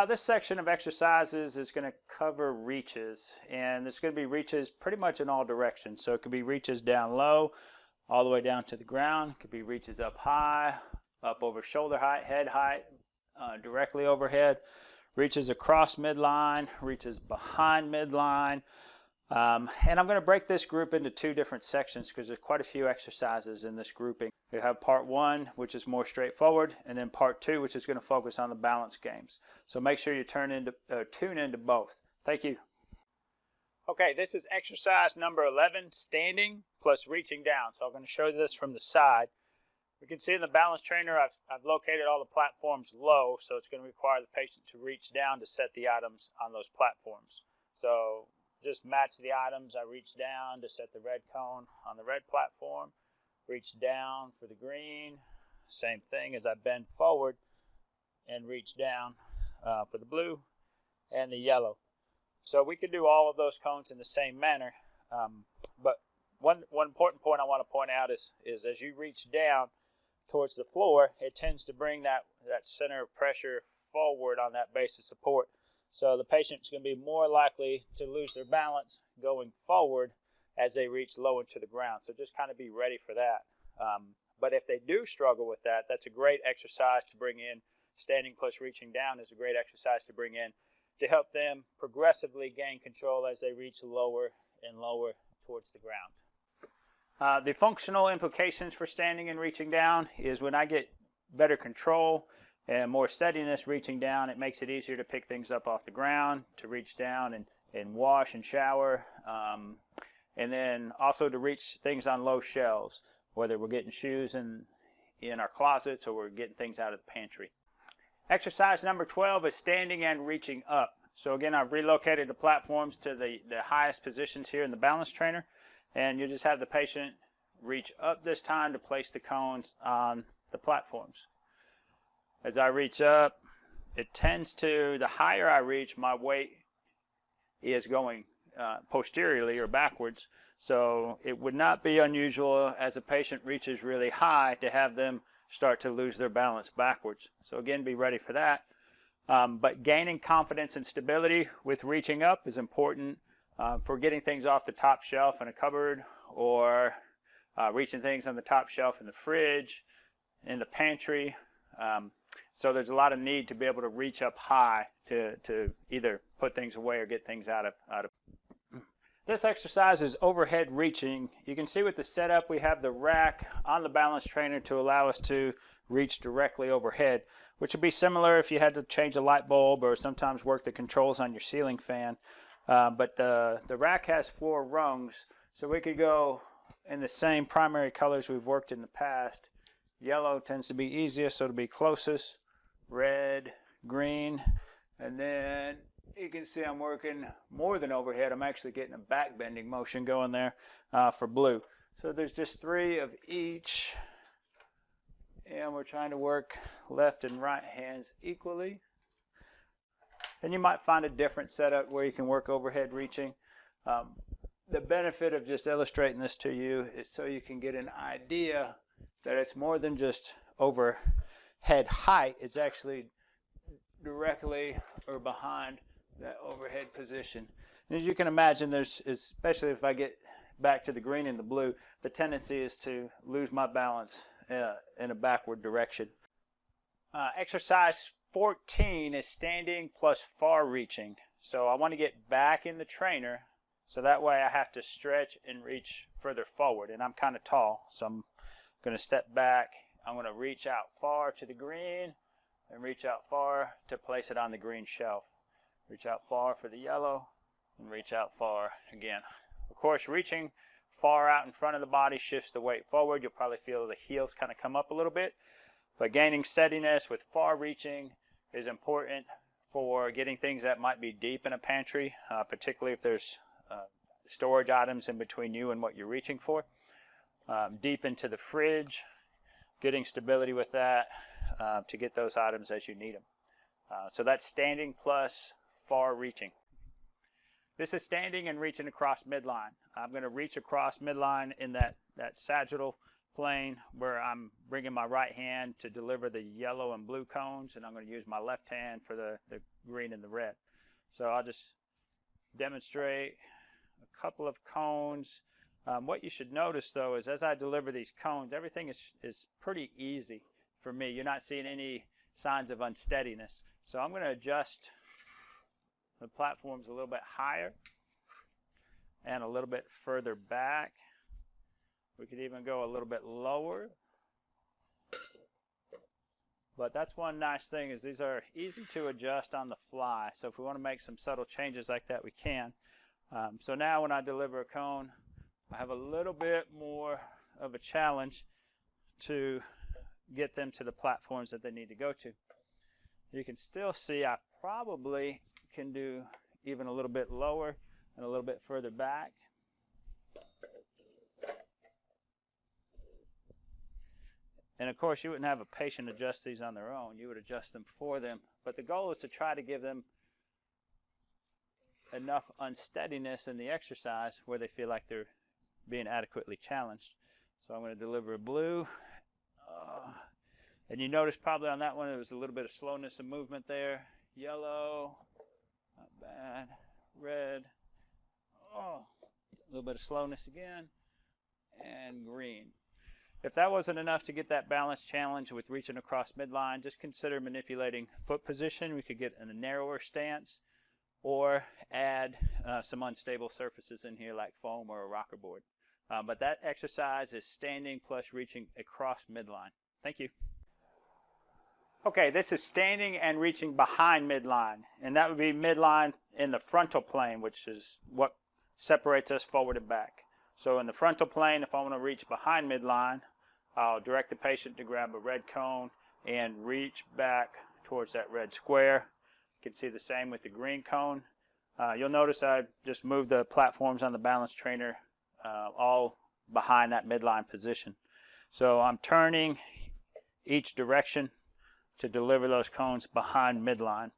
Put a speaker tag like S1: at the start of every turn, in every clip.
S1: This section of exercises is going to cover reaches, and there's going to be reaches pretty much in all directions. So it could be reaches down low, all the way down to the ground. It could be reaches up high, up over shoulder height, head height, directly overhead. Reaches across midline, reaches behind midline. And I'm going to break this group into two different sections because there's quite a few exercises in this grouping. We have part one, which is more straightforward, and then part two, which is going to focus on the balance games. So make sure you tune into both. Thank you. Okay, this is exercise number 11, standing plus reaching down. So I'm going to show you this from the side. You can see in the balance trainer, I've located all the platforms low, so it's going to require the patient to reach down to set the items on those platforms. So just match the items. I reach down to set the red cone on the red platform, reach down for the green, same thing as I bend forward and reach down for the blue and the yellow. So we can do all of those cones in the same manner, but one important point I want to point out is as you reach down towards the floor, it tends to bring that center of pressure forward on that base of support. So the patient's going to be more likely to lose their balance going forward as they reach low into the ground. So just kind of be ready for that. But if they do struggle with that, that's a great exercise to bring in. Standing plus reaching down is a great exercise to bring in to help them progressively gain control as they reach lower and lower towards the ground. The functional implications for standing and reaching down is when I get better control and more steadiness reaching down, it makes it easier to pick things up off the ground, to reach down and wash and shower, and then also to reach things on low shelves, whether we're getting shoes in our closets or we're getting things out of the pantry. Exercise number 12 is standing and reaching up. So again, I've relocated the platforms to the highest positions here in the balance trainer, and you just have the patient reach up this time to place the cones on the platforms. As I reach up, it tends to, the higher I reach, my weight is going posteriorly or backwards. So it would not be unusual as a patient reaches really high to have them start to lose their balance backwards. So again, be ready for that. But gaining confidence and stability with reaching up is important for getting things off the top shelf in a cupboard, or reaching things on the top shelf in the fridge, in the pantry. So there's a lot of need to be able to reach up high to either put things away or get things out of. This exercise is overhead reaching. You can see with the setup we have the rack on the balance trainer to allow us to reach directly overhead, which would be similar if you had to change a light bulb or sometimes work the controls on your ceiling fan. But the rack has 4 rungs, so we could go in the same primary colors we've worked in the past. Yellow tends to be easiest, so it'll be closest. Red, green, and then you can see I'm working more than overhead. I'm actually getting a back bending motion going there for blue. So there's just 3 of each, and we're trying to work left and right hands equally. And you might find a different setup where you can work overhead reaching. The benefit of just illustrating this to you is so you can get an idea that it's more than just overhead height. It's actually directly or behind that overhead position. And as you can imagine, there's, especially if I get back to the green and the blue, the tendency is to lose my balance in a backward direction. Exercise 14 is standing plus far reaching. So I want to get back in the trainer, so that way I have to stretch and reach further forward. And I'm kind of tall, so I'm going to step back. I'm going to reach out far to the green and reach out far to place it on the green shelf. Reach out far for the yellow and reach out far again. Of course, reaching far out in front of the body shifts the weight forward. You'll probably feel the heels kind of come up a little bit. But gaining steadiness with far reaching is important for getting things that might be deep in a pantry, particularly if there's storage items in between you and what you're reaching for. Deep into the fridge, getting stability with that to get those items as you need them. So that's standing plus far reaching. This is standing and reaching across midline. I'm going to reach across midline in that sagittal plane where I'm bringing my right hand to deliver the yellow and blue cones, and I'm going to use my left hand for the green and the red. So I'll just demonstrate a couple of cones. What you should notice though is as I deliver these cones, everything is pretty easy for me. You're not seeing any signs of unsteadiness. So I'm going to adjust the platforms a little bit higher and a little bit further back. We could even go a little bit lower. But that's one nice thing, is these are easy to adjust on the fly. So if we want to make some subtle changes like that, we can. So now when I deliver a cone, I have a little bit more of a challenge to get them to the platforms that they need to go to. You can still see I probably can do even a little bit lower and a little bit further back. And of course, you wouldn't have a patient adjust these on their own. You would adjust them for them. But the goal is to try to give them enough unsteadiness in the exercise where they feel like they're being adequately challenged. So I'm going to deliver a blue. And you notice probably on that one there was a little bit of slowness of movement there. Yellow, not bad. Red, a little bit of slowness again. And green. If that wasn't enough to get that balance challenge with reaching across midline, just consider manipulating foot position. We could get in a narrower stance or add some unstable surfaces in here like foam or a rocker board. But that exercise is standing plus reaching across midline. Thank you. Okay, this is standing and reaching behind midline, and that would be midline in the frontal plane, which is what separates us forward and back. So in the frontal plane, if I want to reach behind midline, I'll direct the patient to grab a red cone and reach back towards that red square. You can see the same with the green cone. You'll notice I've just moved the platforms on the balance trainer all behind that midline position. So I'm turning each direction to deliver those cones behind midline.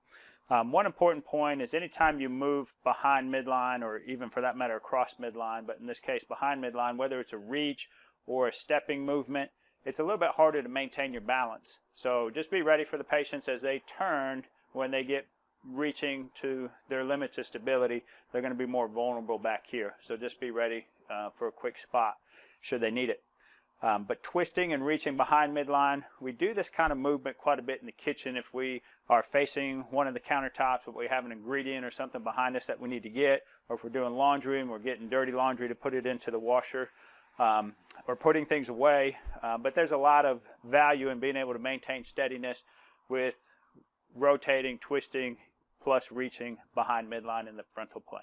S1: One important point is anytime you move behind midline, or even for that matter across midline, but in this case behind midline, whether it's a reach or a stepping movement, it's a little bit harder to maintain your balance. So just be ready for the patients as they turn. When they get reaching to their limits of stability, they're going to be more vulnerable back here. So just be ready for a quick spot should they need it. But twisting and reaching behind midline, we do this kind of movement quite a bit in the kitchen if we are facing one of the countertops, but we have an ingredient or something behind us that we need to get, or if we're doing laundry and we're getting dirty laundry to put it into the washer, or putting things away. But there's a lot of value in being able to maintain steadiness with rotating, twisting, plus reaching behind midline in the frontal plane.